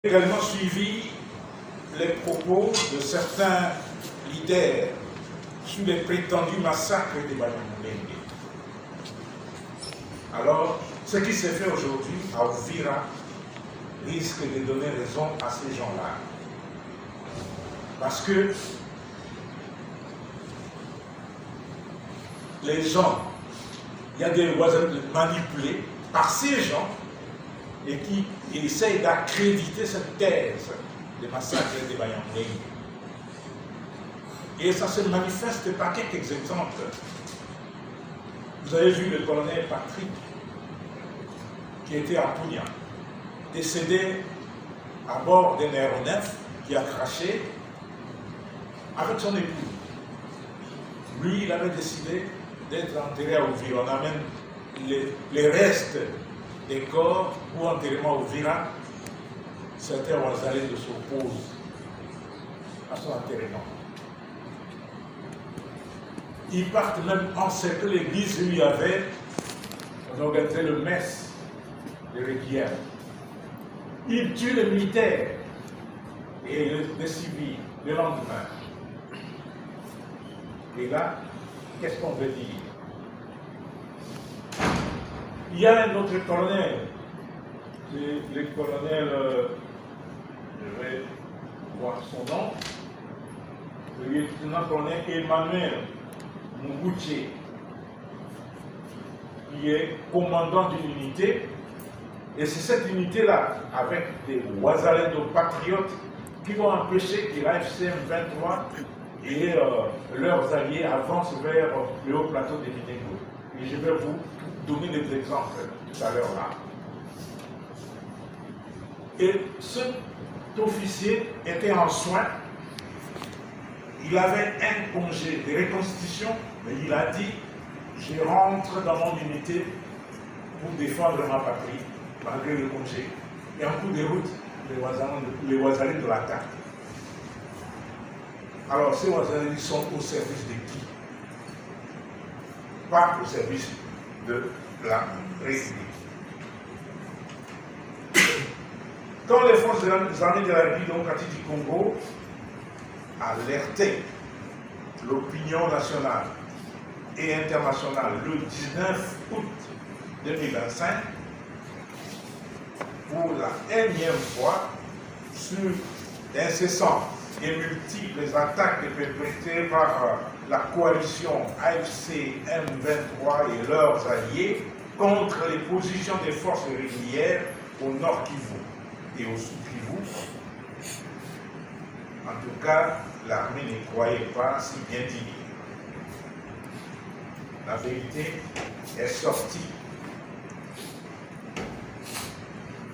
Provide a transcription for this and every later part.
également suivi les propos de certains leaders sur les prétendus massacres des Banyamulenge. Alors, ce qui s'est fait aujourd'hui à Uvira risque de donner raison à ces gens-là. Parce que les gens, il y a des voisins manipulés par ces gens et qui essayent d'accréditer cette thèse des massacres des Banyamulenge. Et ça se manifeste par quelques exemples. Vous avez vu le colonel Patrick, qui était à Pounia, décédé à bord d'un aéronef qui a craché avec son épouse. Lui, il avait décidé d'être enterré à Uvira. On amène les restes des corps pour enterrement à Uvira. Certains Ouazalais s'opposent à son enterrement. Ils partent même encercler l'église où il y avait, on organisait le messe de Requiem. Ils tuent les militaires et les civils le lendemain. Et là, qu'est-ce qu'on veut dire? Il y a un autre colonel, le colonel, je vais voir son nom, le lieutenant-colonel Emmanuel Muguche, qui est commandant d'une unité, et c'est cette unité-là, avec des Ouazalais patriotes, qui vont empêcher que la FCM 23 et leurs alliés avancent vers le haut plateau de Minego. Et je vais vous donner des exemples tout à l'heure là. Et cet officier était en soins. Il avait un congé de reconstitution, mais il a dit « Je rentre dans mon unité pour défendre ma patrie, malgré le congé. » Et en cours de route, les Ouazalais de l'attaque. Alors, ces Ouazalais sont au service de qui? Pas au service de la République. Quand les forces des armées de la République démocratique du Congo alertaient l'opinion nationale et internationale le 19 août 2025 pour la énième fois sur d'incessantes et multiples attaques perpétrées par la coalition AFC M23 et leurs alliés contre les positions des forces régulières au Nord Kivu et au Sud Kivu. En tout cas, l'armée ne croyait pas si bien dire. La vérité est sortie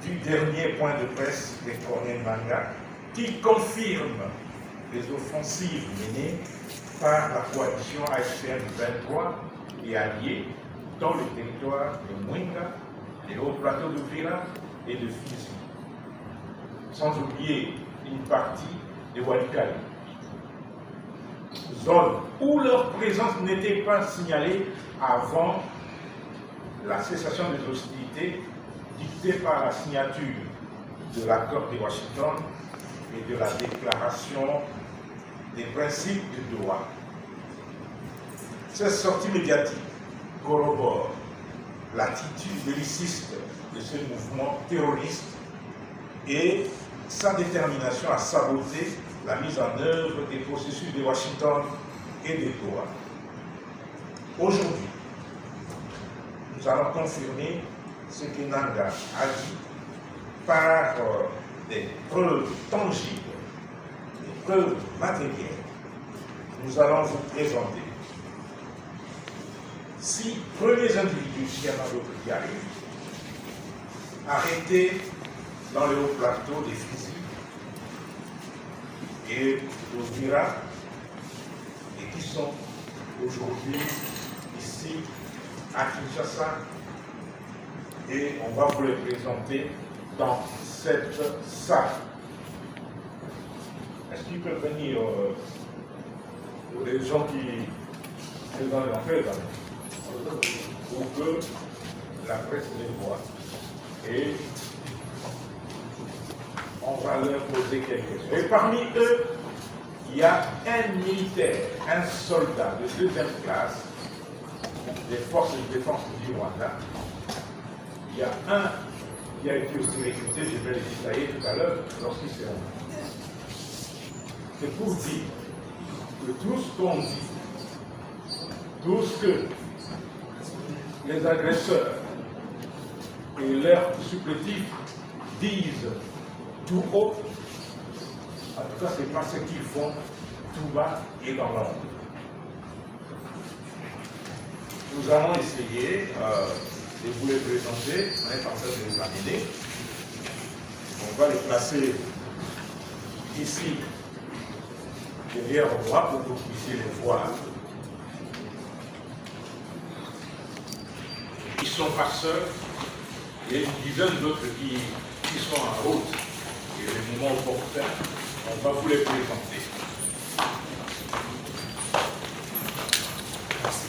du dernier point de presse des colonels Manga qui confirme les offensives menées par la coalition AFCM 23 et alliés dans le territoire de Mwenga, les hauts plateaux de Vira et de Fizi, sans oublier une partie de Walikale, zone où leur présence n'était pas signalée avant la cessation des hostilités dictée par la signature de l'accord de Washington et de la déclaration des principes de Doha. Cette sortie médiatique corrobore l'attitude belliciste de ce mouvement terroriste et sa détermination à saboter la mise en œuvre des processus de Washington et de Doha. Aujourd'hui, nous allons confirmer ce que Nanga a dit par des preuves tangibles, des preuves matérielles. Nous allons vous présenter 6 premiers individus, s'il y en a d'autres qui arrivent, arrêtés dans le haut plateau des Fizi et d'Uvira et qui sont aujourd'hui ici à Kinshasa, et on va vous les présenter dans cette salle. Est-ce qu'ils peuvent venir les gens qui sont dans l'entrée pour que la presse les voit et On va leur poser quelques questions. Et parmi eux, il y a un militaire, un soldat de deuxième classe des forces de défense du Rwanda. Il y a un qui a été aussi recruté, je vais le détailler tout à l'heure, lorsqu'il s'est rendu. C'est pour dire que tout ce qu'on dit, tout ce que les agresseurs et leurs supplétifs disent tout haut, en tout cas, ce n'est pas ce qu'ils font tout bas et dans l'ombre. Nous allons essayer de vous les présenter. On est en train de les amener. On va les placer ici, derrière moi, pour que vous puissiez les voir. Ils sont farceurs. Il y a une dizaine d'autres qui sont en route. Et le moment opportun, on va vous les présenter. Merci.